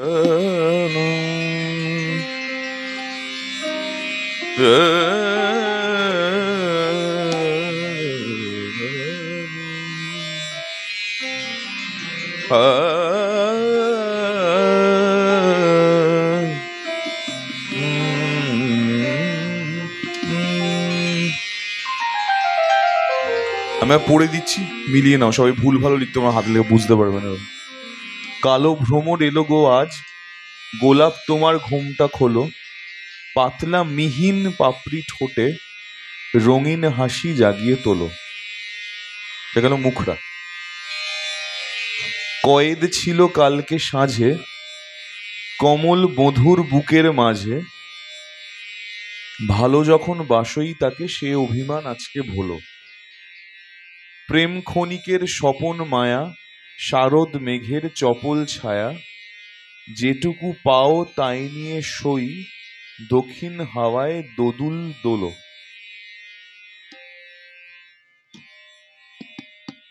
আমি পড়ে দিচ্ছি, মিলিয়ে নাও। সবাই ভুল ভালো লিখতে আমার হাত লেগে বুঝতে পারবে না। কালো ভ্রমর এলো গো আজ, গোলাপ তোমার ঘুমটা খোলো, পাতলা মিহিন পাপড়ি ঠোঁটে রঙিন হাসি জাগিয়ে তোলো। এটা গেল মুখরা। কয়েদ ছিল কালকে সাঁঝে কমল বধুর বুকের মাঝে, ভালো যখন বাসই তাকে সে অভিমান আজকে ভোলো। প্রেম ক্ষণিকের স্বপন মায়া শারদ মেঘের চপল ছায়া, যেটুকু পাও তাই নিয়ে সই দক্ষিণ হাওয়ায় দোদুল দোলো।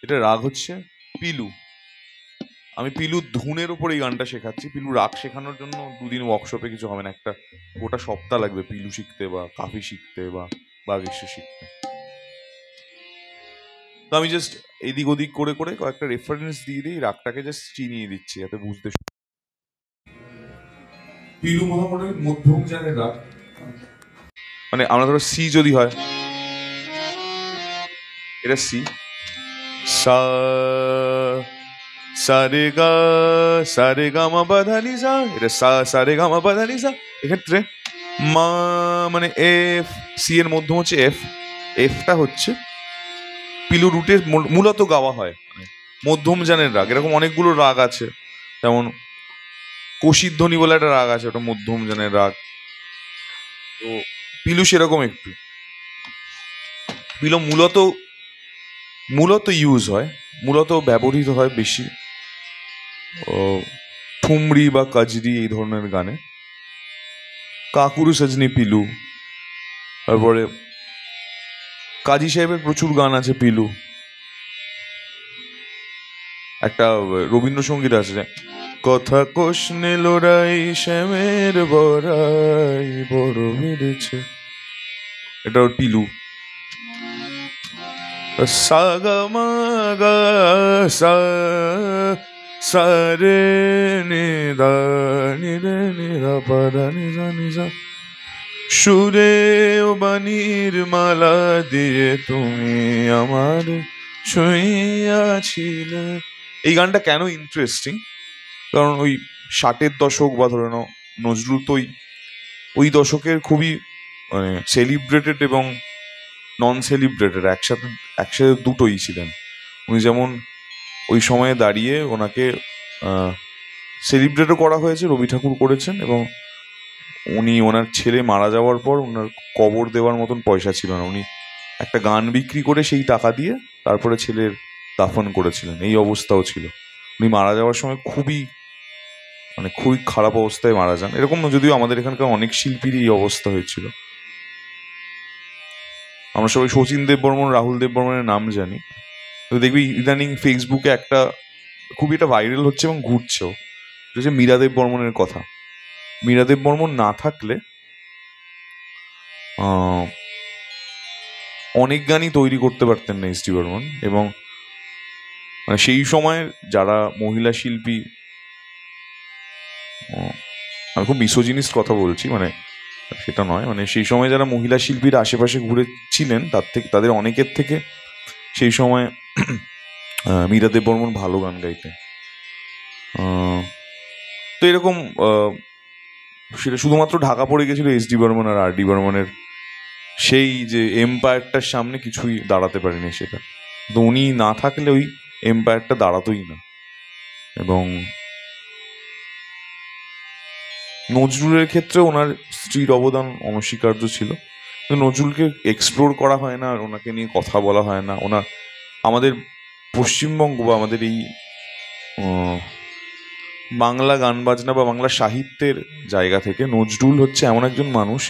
এটা রাগ হচ্ছে পিলু। আমি পিলু ধুনের উপর এই গানটা শেখাচ্ছি। পিলু রাগ শেখানোর জন্য দুদিন ওয়ার্কশপে কিছু হবে না, একটা গোটা সপ্তাহ লাগবে পিলু শিখতে বা কাফি শিখতে বা বাগেশ্বর শিখতে। তো আমি জাস্ট এদিক ওদিক করে করে কয়েকটা রেফারেন্স দিয়ে দিই, রাগটাকে জাস্ট চিনিয়ে দিচ্ছি যাতে বুঝতে। পিলু মহামনের মধ্যম জানের রাগ, মানে আমরা ধরো সি যদি হয়, এটা সি, সা সারে গা সারে গা মা বাধানি সা, এটা সা সারে গা মা বাধানি সা। এক্ষেত্রে মা মানে এফ, সি এর মধ্যম হচ্ছে এফ, এফটা হচ্ছে পিলু রুটে মূলত গাওয়া হয়, মধ্যম জানের রাগ। এরকম অনেকগুলো রাগ আছে, যেমন কোশির ধ্বনি বলে একটা রাগ আছে, ওটা মধ্যম জানের রাগ। তো পিলু সেরকম একটু। পিলু মূলত ইউজ হয়, মূলত ব্যবহৃত হয় বেশি ঠুমরি বা কাজরি এই ধরনের গানে। কাকুরু সজনি পিলু, তারপরে কাজী সাহেবের প্রচুর গান আছে পিলু। একটা রবীন্দ্রসঙ্গীত আছে যে কথা কোশনে লড়াই শ্যামের বড়াই বড় বেড়েছে, এটা ওর পিলু। সাগা মাগা সা সারে নিদা নিরে নিরা পাদা নিজা নিজা, সুরে ও বাণীর মালা দিয়ে তুমি আমার ছুঁইয়াছিলে। এই গানটা কেন ইন্টারেস্টিং, কারণ ওই 60-এর দশক বা ধরে নাও নজরুল তো ওই দশকের খুবই মানে সেলিব্রেটেড এবং নন সেলিব্রেটেড একসাথে দুটোই ছিলেন। উনি যেমন ওই সময়ে দাঁড়িয়ে ওনাকে সেলিব্রেটও করা হয়েছে, রবি ঠাকুর করেছেন, এবং উনি ওনার ছেলে মারা যাওয়ার পর ওনার কবর দেওয়ার মতন পয়সা ছিল না, উনি একটা গান বিক্রি করে সেই টাকা দিয়ে তারপরে ছেলের দাফন করেছিলেন। এই অবস্থাও ছিল। উনি মারা যাওয়ার সময় খুবই খারাপ অবস্থায় মারা যান। এরকম না, যদিও আমাদের এখানকার অনেক শিল্পীরই এই অবস্থা হয়েছিল। আমরা সবাই শচীন দেববর্মন, রাহুল দেববর্মনের নাম জানি, তো দেখবি ইদানিং ফেসবুকে একটা খুবই এটা ভাইরাল হচ্ছে এবং ঘুরছেও, যে মীরা দেববর্মনের কথা। মীরা দেববর্মন না থাকলে অনেক গানই তৈরি করতে পারতেন না এস ডি বর্মন। এবং মানে সেই সময়ের যারা মহিলা শিল্পী, আমি খুব মিসোজিনিস্ট কথা বলছি, মানে সেটা নয়, মানে সেই সময় যারা মহিলা শিল্পীর আশেপাশে ঘুরেছিলেন তাদের অনেকের থেকে সেই সময় মীরা দেববর্মন ভালো গান গাইতেন। তো এরকম সেটা শুধুমাত্র ঢাকা পড়ে গেছিল এস ডি বর্মন আর আর ডি বর্মনের সেই যে এম্পায়ারটার সামনে কিছুই দাঁড়াতে পারেনি সেটা। তো উনি না থাকলে ওই এম্পায়ারটা দাঁড়াতোই না। এবং নজরুলের ক্ষেত্রে ওনার স্ত্রীর অবদান অনস্বীকার্য ছিল, কিন্তু নজরুলকে এক্সপ্লোর করা হয় না, আর ওনাকে নিয়ে কথা বলা হয় না। ওনার আমাদের পশ্চিমবঙ্গ বা আমাদের এই বাংলা গান বাজনা বা বাংলা সাহিত্যের জায়গা থেকে নজরুল হচ্ছে এমন একজন মানুষ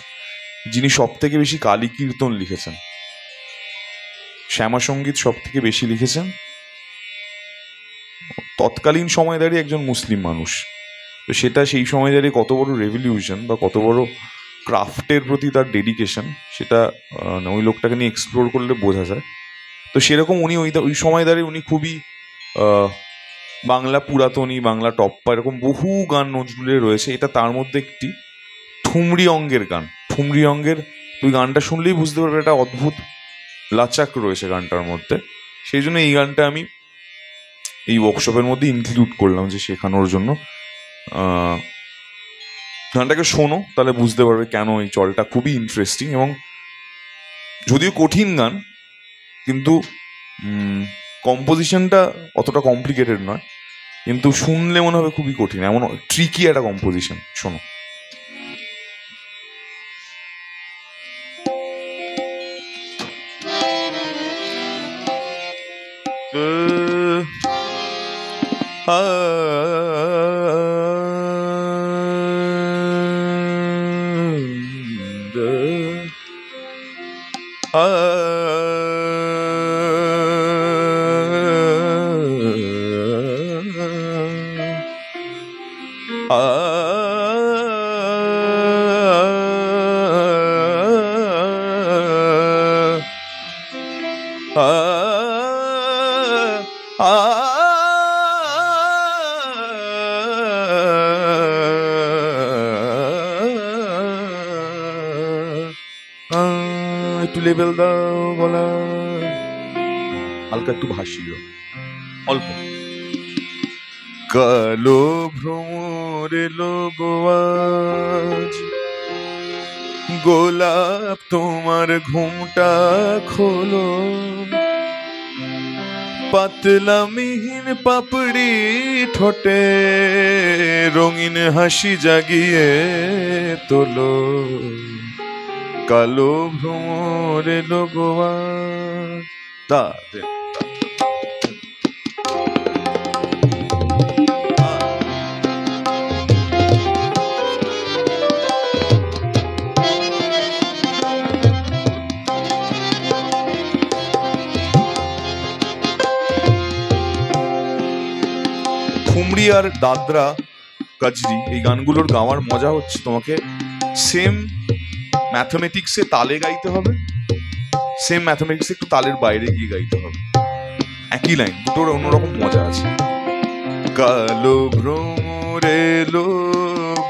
যিনি সব থেকে বেশি কালী কীর্তন লিখেছেন, শ্যামা সঙ্গীত সব থেকে বেশি লিখেছেন, তৎকালীন সময় দাঁড়িয়ে একজন মুসলিম মানুষ। তো সেটা সেই সময় দাঁড়িয়ে কত বড় রেভলিউশন বা কত বড় ক্রাফটের প্রতি তার ডেডিকেশন, সেটা ওই লোকটাকে নিয়ে এক্সপ্লোর করলে বোঝা যায়। তো সেরকম উনি ওই সময় দাঁড়িয়ে উনি খুবই বাংলা পুরাতনী, বাংলা টপ্পা, এরকম বহু গান নজরুলের রয়েছে। এটা তার মধ্যে একটি ঠুমরি অঙ্গের গান। ঠুমরি অঙ্গের তুই গানটা শুনলেই বুঝতে পারবে একটা অদ্ভুত লাচাক রয়েছে গানটার মধ্যে। সেই জন্য এই গানটা আমি এই ওয়ার্কশপের মধ্যে ইনক্লুড করলাম, যে শেখানোর জন্য। গানটাকে শোনো, তাহলে বুঝতে পারবে কেন এই চলটা খুবই ইন্টারেস্টিং। এবং যদিও কঠিন গান, কিন্তু কম্পোজিশনটা অতটা কমপ্লিকেটেড নয়, কিন্তু শুনলে মনে হবে খুবই কঠিন, এমন ট্রিকি একটা কম্পোজিশন। শোনো। একটু লেভেল দাও গলা, হালকা একটু ভাসিও অল্প। কালো ভ্রমর এলো গো আজ, গোলাপ তোমার ঘুমটা খোলো, পাতলা মিহিন পাপড়ি ঠোঁটে রঙিন হাসি জাগিয়ে তোলো। কালো ভ্রমর এলো গো আজ। ঠুমরি আর দাদরা কাজরি এই গানগুলোর গাওয়ার মজা হচ্ছে, তোমাকে সেম ম্যাথমেটিক্সে তালে গাইতে হবে, সেম ম্যাথমেটিক্সে একটু তালের বাইরে গিয়ে গাইতে হবে, একই লাইন, দুটোর অন্যরকম মজা আছে। কালো ভ্রমর এলো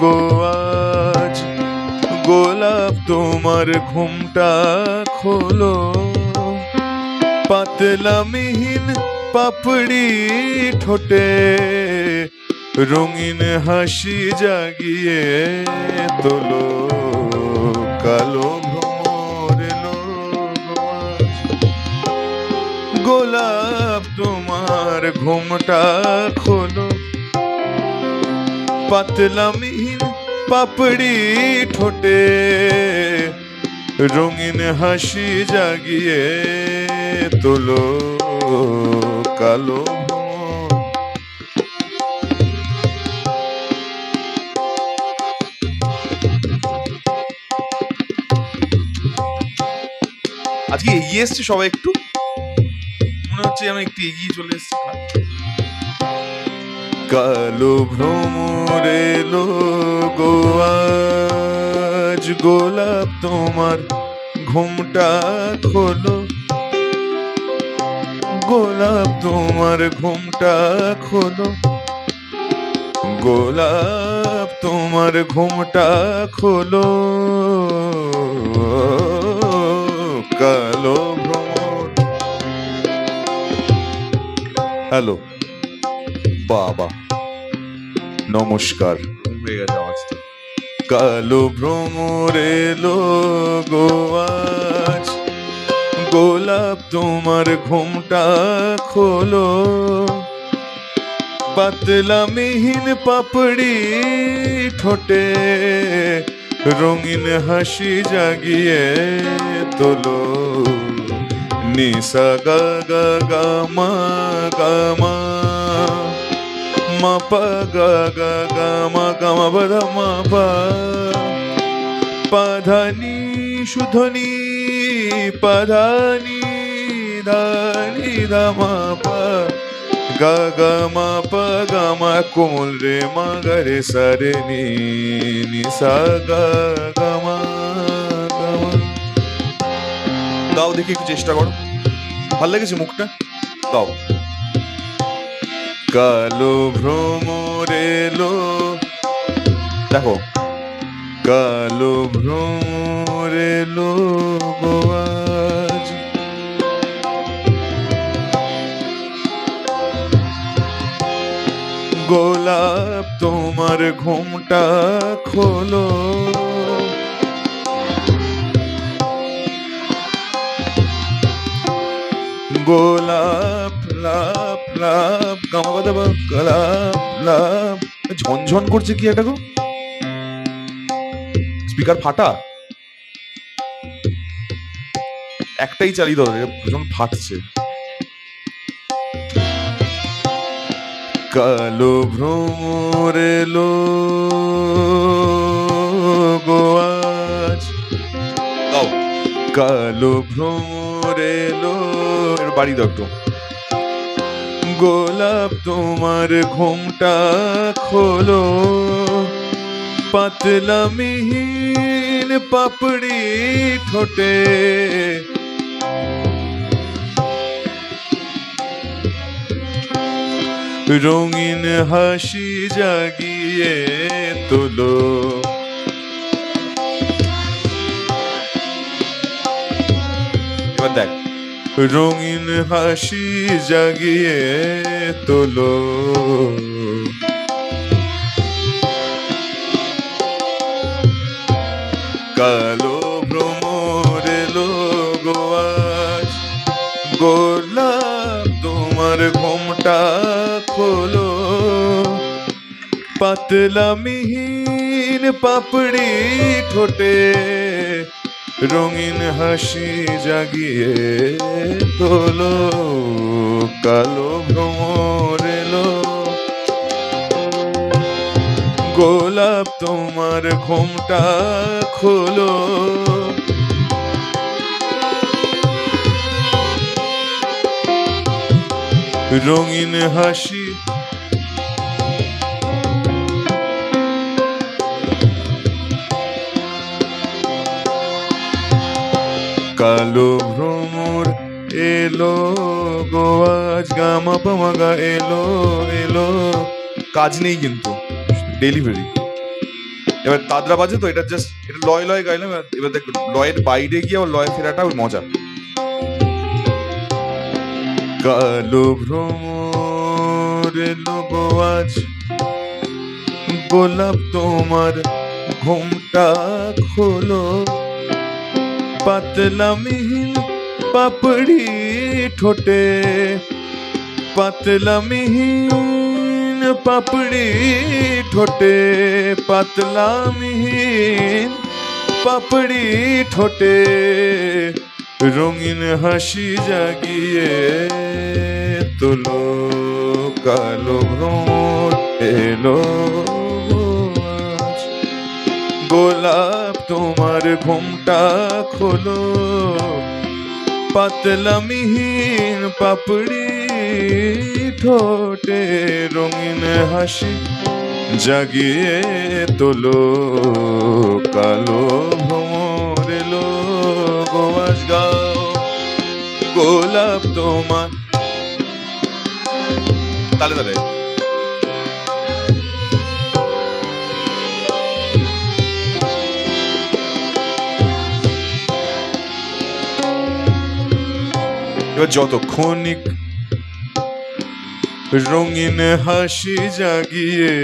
গো আজ, গোলাপ তোমার ঘুমটা খোলো, পাতলা মিহিন পাপড়ি ঠোঁটে রঙিন হাসি জাগিয়ে তোলো। কালো ভ্রমর এলো গো আজ, গোলাপ তোমার ঘুমটা খোলো, পাতলা মিহিন পাপড়ি ঠোঁটে রঙিন হাসি জাগিয়ে তোলো। কালো আজকে এগিয়ে এসছে সবাই, একটু মনে হচ্ছে আমি একটু এগিয়ে চলে এসছি। কালো ভ্রমর এলো গো আজ, গোলাপ তোমার ঘুমটা খোলো, গোলাপ তোমার ঘুমটা খোলো, গোলাপ তোমার ঘুমটা খোলো। কালো ভ্রমর। হ্যালো বাবা, নমস্কার, হয়ে গেছে আওয়াজটা। কালো ভ্রমর এলো গো আজ, গোলাপ তোমার ঘুমটা খোলো, পাতলা মিহিন পাপড়ি ঠোঁটে রঙিন হাসি জাগিয়ে তোলো। নিসা গা গা গা মা গা মা, মা পা গা গা গা মা গা মা বা ধা মা পা, পা ধা নি শুধনি পা ধা নি ধা নি ধা মা পা, গ গ মা প গ মা কোমল রে মা গা রে সা রে নি নি সা গা গা মা গা মা। গাও দেখি, একটু চেষ্টা করো। ভাল লেগেছে মুখটা? গাও। কালো ভ্রমর এলো, দেখো, কালো ভ্রমর এলো গো আজ, গোলাপ তোমার ঘুমটা খোলো, গোলাপ লাপ লাপ গামা বাদা বা গোলাপ লাপ। ঝনঝন করছে কি এটা গো? স্পিকার ফাটা? একটাই চালিয়ে দাও, ভীষণ ফাটছে। কালো ভ্রমর এলো গো আজ, গাও। কালো ভ্রমর এলো, বাড়ি দাও একটু। গোলাপ তোমার ঘুমটা খোলো, পাতলা মিহিন পাপড়ি ঠোঁটে, রঙিন হাসি জাগিয়ে তোলো, এবার দেখ, রঙিন হাসি জাগিয়ে তোলো, কালো ভ্রমর এলো গো আজ, গোলাপ তোমার ঘুমটা খোলো, পাতলা মিহিন পাপড়ি ঠোঁটে, রঙিন হাসি জাগিয়ে তোলো, কালো ভ্রমর এলো, গোলাপ তোমার ঘুমটা খোলো, রঙিন হাসি, কালো ভ্রমর এলো গো আজ, গামা পামাগা এলো এলো। কাজ নেই কিন্তু, ডেলিভারি। এবার তাদরা বাজে তো, এটা জাস্ট এটা লয় লয় গাইলাম। এবার দেখ, লয়ের বাইরে গিয়ে ওর লয় ফেরাটা ওর মজা। কালো ভ্রমর এলো গো আজ, গোলাপ তোমার ঘুমটা খোলো, পাতলা মিহিন পাপড়ি ঠোঁটে, পাতলা মিহিন পাপড়ি ঠোঁটে, পাতলা মিহিন পাপড়ি ঠোঁটে, রঙিন হাসি জাগিয়ে তোলো, কালো ভ্রমর এলো আজ, গোলাপ তোমার ঘুমটা খোলো, পাতলা মিহিন পাপড়ি ঠোঁটে, রঙিন হাসি জাগিয়ে তোলো, কালো ভ্রমর এলো গো আজ, গাও। গোলাপ তোমার, তালে তালে, এবার যতক্ষণিক রঙিন হাসি জাগিয়ে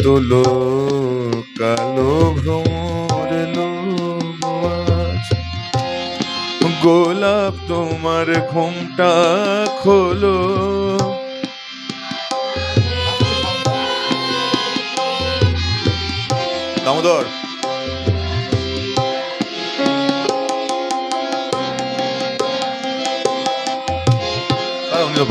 তোলো, কালো ভ্রমর এলো আজ, গোলাপ তোমার ঘুমটা খোলো, দামোদর অনিল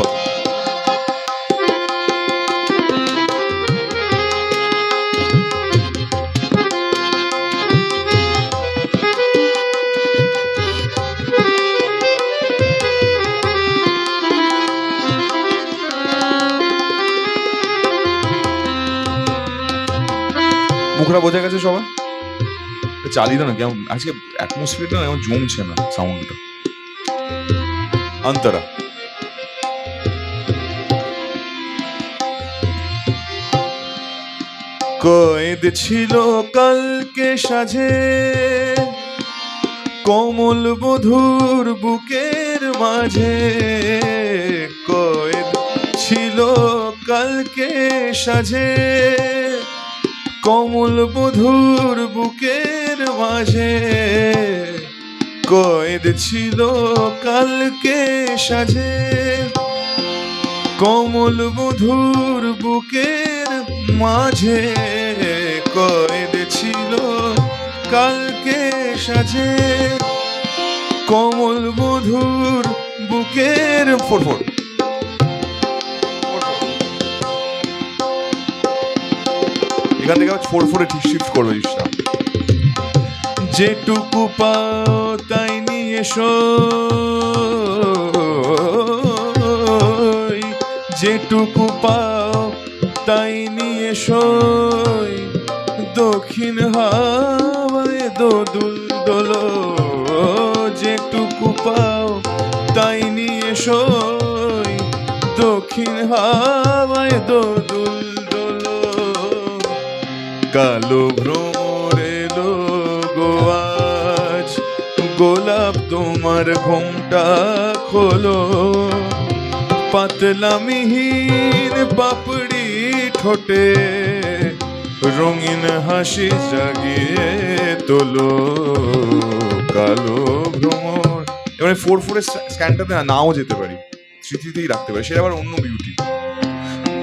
মুখরা বোঝা গেছে সবার? চালিয়ে দাও না, কেমন আজকে অ্যাটমসফিয়ারটা না, এমন জমছে না সাউন্ডটা। অন্তরা কয়েদ ছিল কালকে সাজে, কোমল বধুর বুকের মাঝে। কয়েদ ছিল কালকে সাজে, কোমল বধুর বুকের মাঝে। কয়েদ ছিল কালকে সাজে, কোমল বধুর বুকের মাঝে। কয়েদ ছিল কালকে সাজে, কোমল বধুর বুকের ফোর এখান থেকে 4/4 ঠিক শিফট করবে জিনিসটা। যেটুকু পাও তাই নিয়ে সই, যেটুকু পাও তাই নিয়ে সই। দক্ষিণ হাওয়ায় দোদুল দোলো, যেটুকু পাও তাই নিয়ে সই। দক্ষিণ হাওয়ায় দোদুল দোলো। কালো ভ্রমর এলো গো আজ, গোলাপ তোমার ঘোমটা খোলো। পাতলা মিহিন পাপড়ি ঠোঁটে, রঙিন হাসি জাগিয়ে তোলো। কালো ভ্রমর। এবারে 4/4 স্ক্যানটাতে নাও যেতে পারি, স্মৃতিতেই রাখতে পারি, সেটা আবার অন্য বিউটি।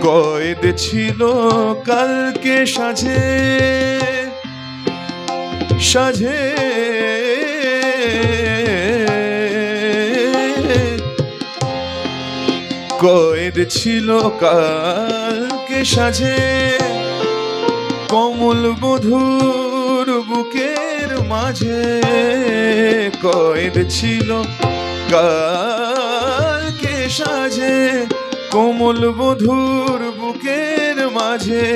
কয়েদ ছিল কালকে সাজে, সাজে। কয়েদ ছিল কালকে সাজে, কোমল বধুর বুকের মাঝে। কয়েদ ছিল কালকে সাজে, কোমল বধুর বুকের মাঝে।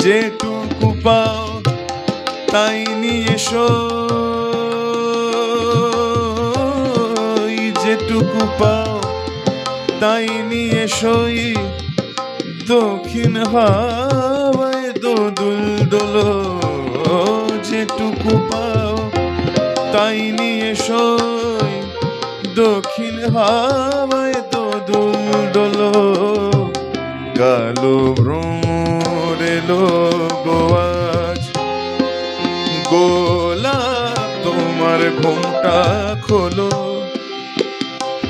যেটুকু পাও তাই নিয়ে সই, যেটুকু পাও তাই নিয়ে সই। দক্ষিণ হাওয়ায় দোদুল দোলো, যেটুকু পাও তাই নিয়ে সই। দক্ষিণ হাওয়ায় দোদুল দোলো। কালো ভ্রমর এলো গো আজ, গোলাপ তোমার ঘোমটা খোলো।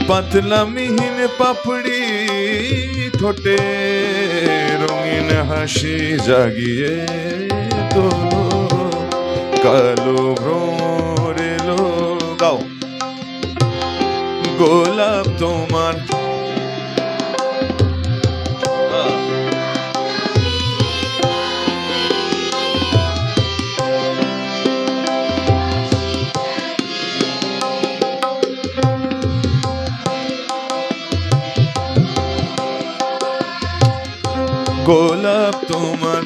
পাতলা মিহিন পাপড়ি ঠোঁটে, রঙিন হাসি জাগিয়ে তোলো। কালো ভ্রমর এলো, গাও। গোলাপ তোমার গোলাপ তোমার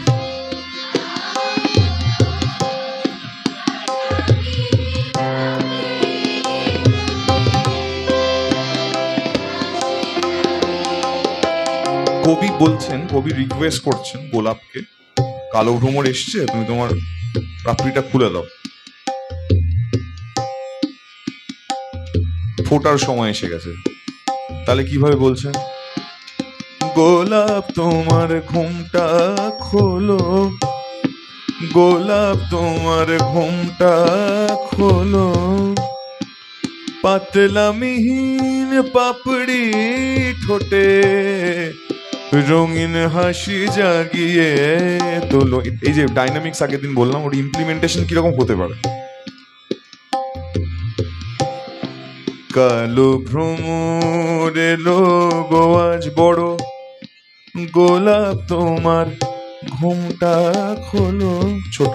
কবি বলছেন, কবি রিকোয়েস্ট করছেন গোলাপকে, কালো ভ্রমর এসছে, তুমি তোমার পাপড়িটা খুলে দাও, ফোটার সময় এসে গেছে। তাহলে কিভাবে বলছেন? গোলাপ তোমার ঘুমটা খোলো, গোলাপ তোমার ঘুমটা খোলো। পাতলা মিহিন পাপড়ি ঠোঁটে, রঙিন হাসি জাগিয়ে তোলো। এই যে ডাইনামিক্স আগের দিন বললাম, ওর ইমপ্লিমেন্টেশন কিরকম হতে পারে। কালো ভ্রমর এলো গো আজ, বড় গোলাপ তোমার ঘুমটা খোলো, ছোট।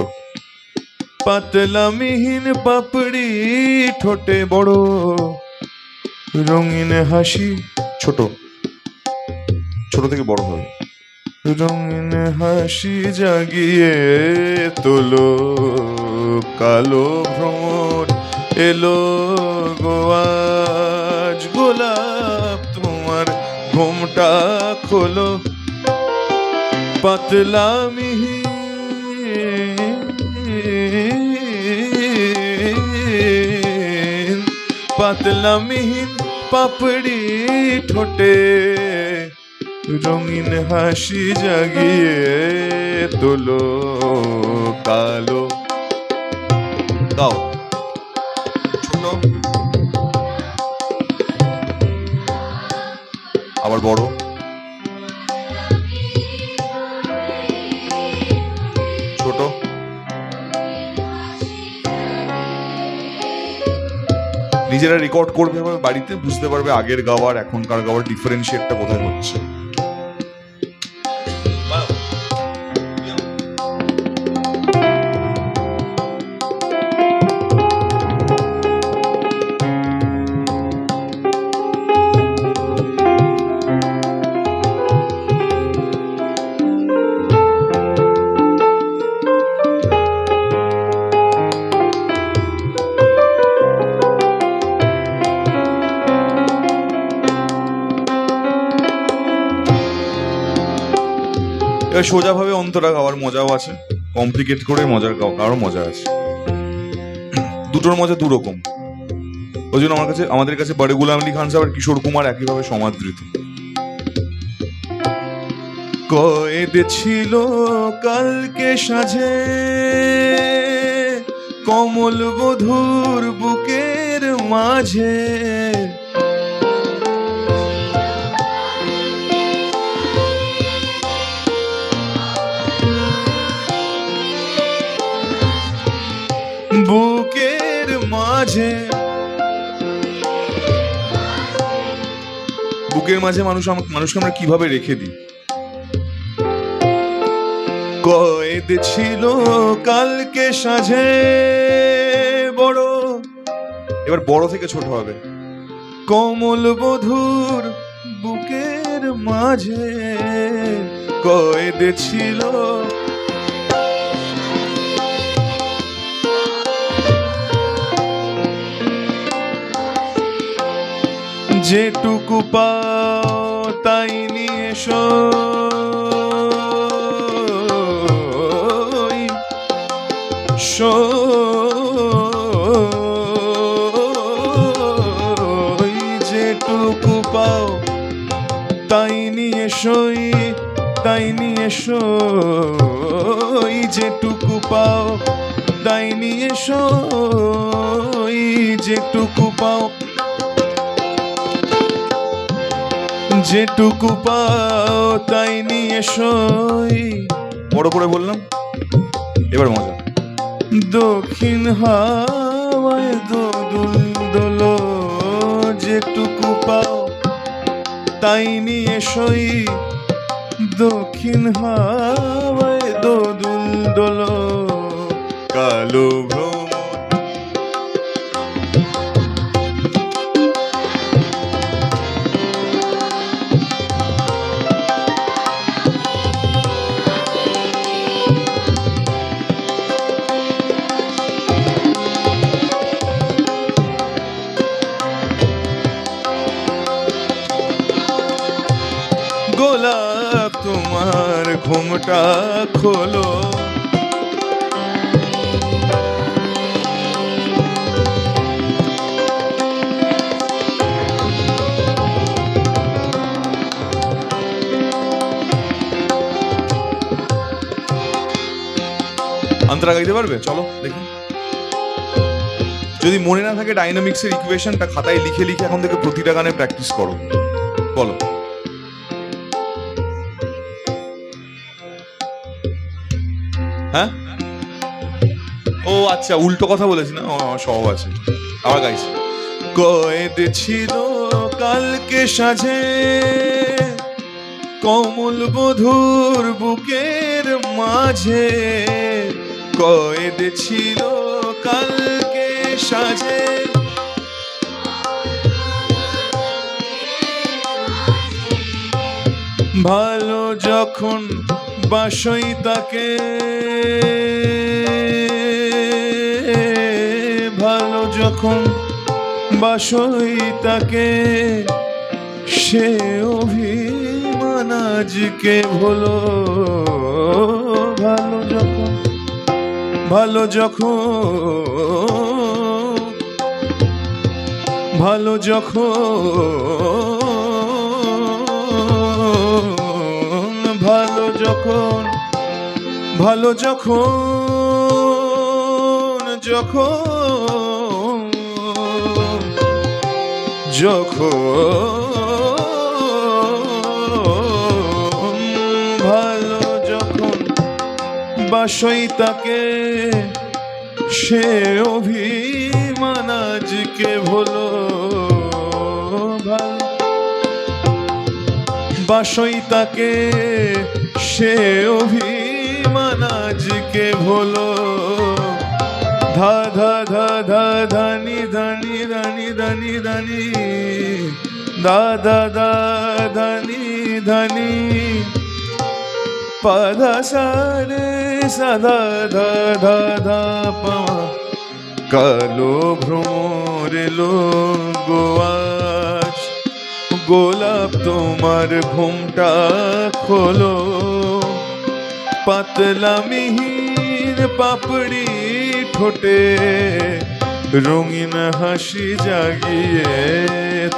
পাতলা মিহিন পাপড়ি ঠোঁটে, বড় রঙিন হাসি, ছোট, ছোট থেকে বড় হবে। রঙিন হাসি জাগিয়ে তোলো, কালো ভ্রমর এলো গো আজ। গোলাপ তোমার ঘোমটা খোলো, পাতলা মিহিন, পাতলা মিহিন পাপড়ি ঠোঁটে, রঙিন হাসি জাগিয়ে তোলো, কালো। গাও ছোট, আবার বড়, ছোট, নিজেরা রেকর্ড করবে বাড়িতে, বুঝতে পারবে আগের গাওয়ার এখনকার গাওয়ার ডিফারেন্সিয়েটটা কোথায় হচ্ছে। এবার সোজাভাবে অন্তরা গাওয়ার মজাও আছে, কমপ্লিকেট করে মজার গাওয়ারও মজা আছে। দুটোর মজা দুরকম। ওই জন্য আমাদের কাছে বড় গুলাম আলী খান সাহেব আর কিশোর কুমার একইভাবে সমাদৃত। কয়েদ ছিল কালকে সাঁঝে কমল বধূর বুকের মাঝে, বুকের মাঝে, বুকের মাঝে মানুষকে আমরা কিভাবে রেখে দিই। কয়েদ ছিল কালকে সাঁঝে বড়, এবার বড় থেকে ছোট হবে, কমল বধূর বুকের মাঝে, কয়েদ ছিল যেটুকু পাও তাই নিয়ে সই, যেটুকু পাও তাই নিয়ে সই, তাই নিয়ে সই, যেটুকু পাও তাই নিয়ে সই, যেটুকু পাও, যেটুকু পাও তাই নিয়ে সই। বড় করে বললাম, এবার মজা। দক্ষিণ হাওয়ায় দোদুল দোলো, যেটুকু পাও তাই নিয়ে সই, দক্ষিণ হাওয়ায় দোদুল দোলো, কালো ভ্রমর। গোলাপ তোমার ঘোমটা খোলো, অন্তরা গাইতে পারবে? চলো দেখি। যদি মনে না থাকে ডাইনামিক্সের ইকুয়েশনটা খাতায় লিখে লিখে এখন থেকে প্রতিটা গানে প্র্যাকটিস করো। বলো। হ্যাঁ, ও আচ্ছা, উল্টো কথা বলেছি না, সব আছে। আবার গাইছি। কয়েদ ছিল কালকে সাঁঝে কমল বধূর বুকের মাঝে, কয়েদ ছিল কালকে সাঁঝে, ভালো যখন বাসই তাকে, ভালো যখন বাসই তাকে, সে অভিমান আজকে ভুলো। ভালো যখন, ভালো যখন, ভালো যখন, ভালো যখন, ভালো যখন, যখন, যখন, ভালো যখন বাসই তাকে, সে অভিমান আজকে ভুলো। ভালো বাসই তাকে, সে অভিমান আজকে ভুলো। ধা ধা ধা ধা ধানি ধানি ধানি ধানি ধানি, দা দা দা ধানি ধানি, পাধা সারে সাধা ধা ধা ধা পা। কালো ভ্রমর এলো গো আজ, গোলাপ তোমার ঘুমটা খোলো। পাতলা মিহির পাপড়ি ঠোঁটে, রঙিন হাসি জাগিয়ে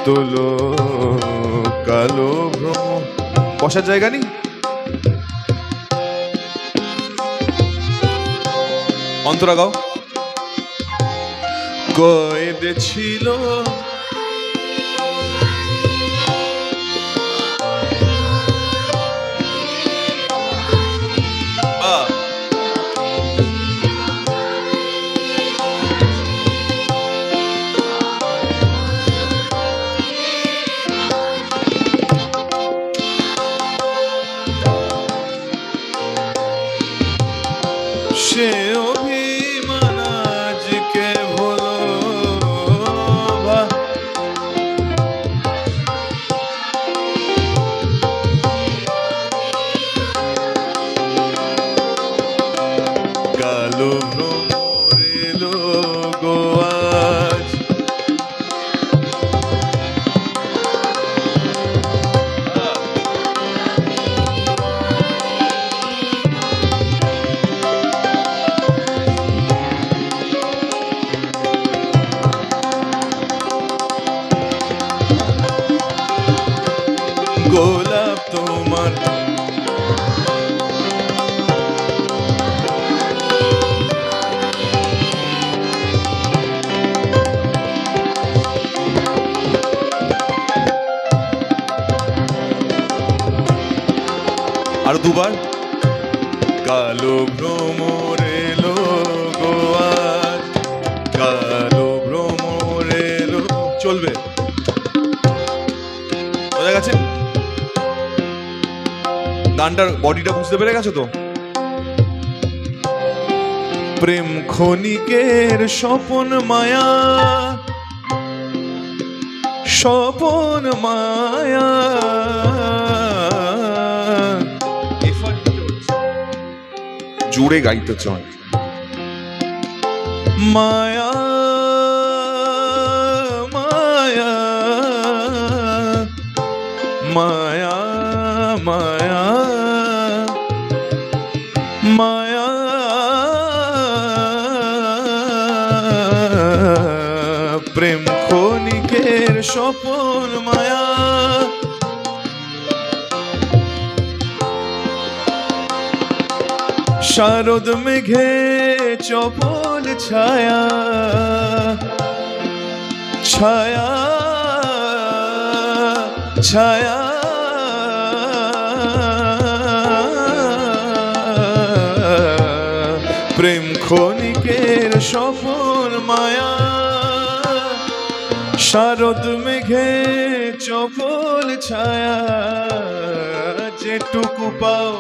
তোলো। কালো ভ্রমর, বসার জায়গা নেই? অন্তরা গাও। কয়েদ ছিল সে অভিমান আজকে ভুলো। কালো ভ্রমর এলো গো আজ, গোলাপ তোমার আর দুবার। কালো ভ্রমর এলো গো আজ, কালো ভ্রমর এলো। চলবে, বোঝা গেছে? গানটার বডিটা বুঝতে পেরে গেছো তো? প্রেম ক্ষণিকের স্বপন মায়া, স্বপন মায়া। জোরে গাইতে চায়। মায়া মায়া মায়া মায়া মায়া, প্রেম ক্ষণিকের স্বপন মায়া। শারদ মেঘে চপল ছায়া, ছায়া ছায়া, প্রেম ক্ষণিকের স্বপন মায়া। শারদ মেঘে চপল ছায়া, যেটুকু পাও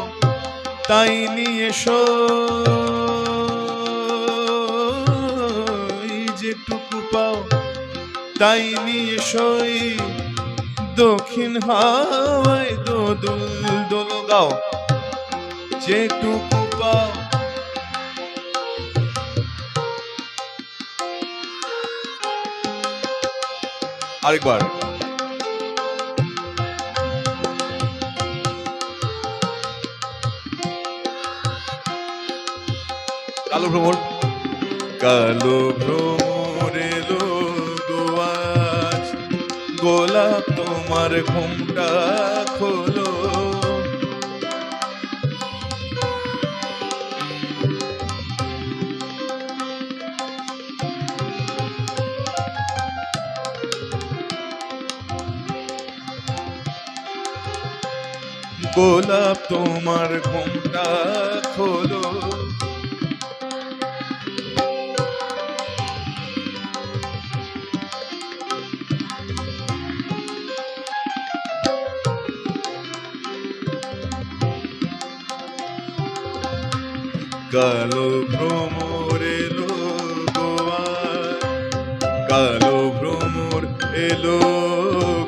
তাই নিয়ে এসো, যেটুকু পাও তাই নিয়ে এসোই। দক্ষিণ হাওয়ায় দোদুল দোল গাও যেটুকু পাও। আরেকবার কালো ভ্রমর, কালো ভ্রমর এলো গো আজ, গোলাপ তোমার ঘুমটা খোলো। গোলাপ তোমার ঘুমটা খোলো। কালো ভ্রমর এলো গো আজ, কালো ভ্রমর এলো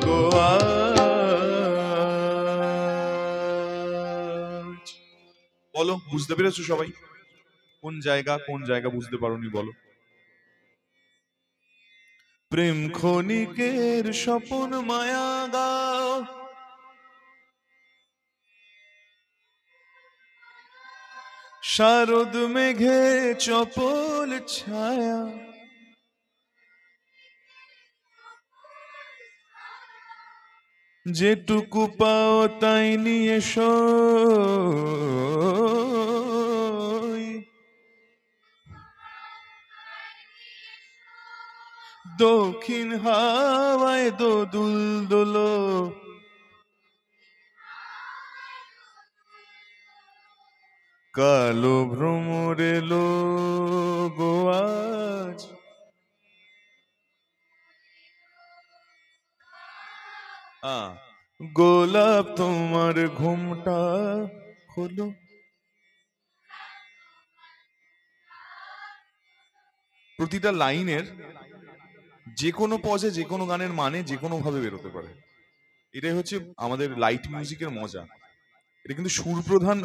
গো আজ। বলো বুঝতে পেরেছো সবাই? কোন জায়গা বুঝতে পারোনি বলো? প্রেম ক্ষণিকের স্বপন মায়া গাও, শারদ মেঘে চপল ছায়া, যেটুকু পাও তাই নিয়ে সই, দক্ষিণ হাওয়ায় দোদুল দোলো, কালো ভ্রমর এলো গো আজ। গোলাপ তোমার ঘুমটা খোলো। প্রতিটা লাইনের যে কোনো পজে যে কোনো গানের মানে যে কোনো ভাবে বেরোতে পারে। এটাই হচ্ছে আমাদের লাইট মিউজিকের মজা। এটা কিন্তু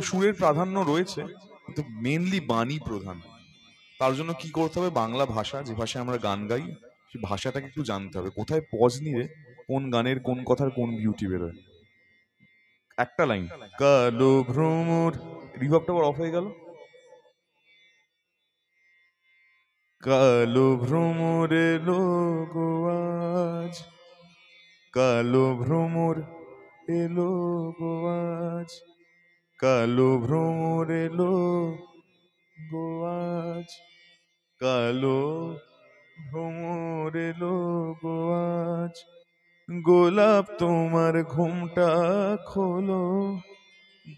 সুরের প্রাধান্য রয়েছে, কিন্তু মেনলি বাণী প্রধান। তার জন্য কি করতে হবে, বাংলা ভাষা যে ভাষায় আমরা গান গাই সেই ভাষাটাকে একটু জানতে হবে, কোথায় পজ নিলে কোন গানের কোন কথার কোন বিউটি বেরোয়। একটা লাইন কালো ভ্রমর, রিভার্বটা আবার অফ হয়ে গেল। কালো ভ্রমর এলো গো আজ, কালো ভ্রমর এলো গো আজ, কালো ভ্রমর এলো গো আজ, কালো ভ্রমর এলো গো আজ, গোলাপ তোমার ঘুমটা খোলো,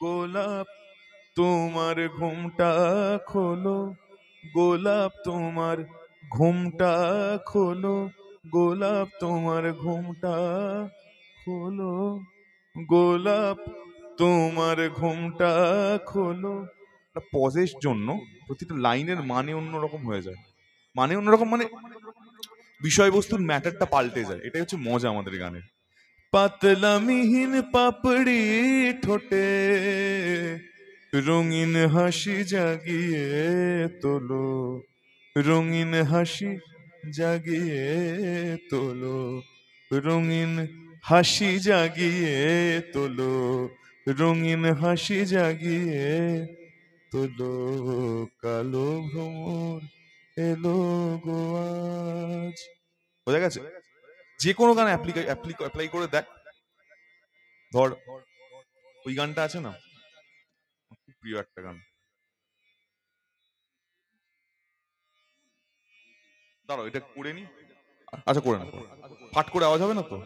গোলাপ তোমার ঘুমটা খোলো, গোলাপ তোমার ঘুমটা খোলো, গোলাপ তোমার ঘুমটা খোলো, গোলাপ তোমার ঘুমটা খোলো। পজের জন্য প্রতিটা লাইনের মানে অন্যরকম হয়ে যায়, মানে অন্যরকম মানে বিষয়বস্তুর ম্যাটারটা পাল্টে যায়। এটাই হচ্ছে মজা আমাদের গানের। পাতলা মিহিন পাপড়ি ঠোঁটে রঙিন হাসি জাগিয়ে তোলো, রঙিন হাসি জাগিয়ে তোলো, রঙিন হাসি জাগিয়ে তোলো, রঙিন হাসি জাগিয়ে তোলো, কালো ভ্রমর এলো গো আজ। বোঝা গেছে? যে কোনো গান অ্যাপ্লাই করে দেখ। ধর ওই গানটা আছে না, খুব প্রিয় একটা গান, দাঁড়াও এটা করে নি। আচ্ছা করে না, পাঠ করে আওয়াজ হবে না তো?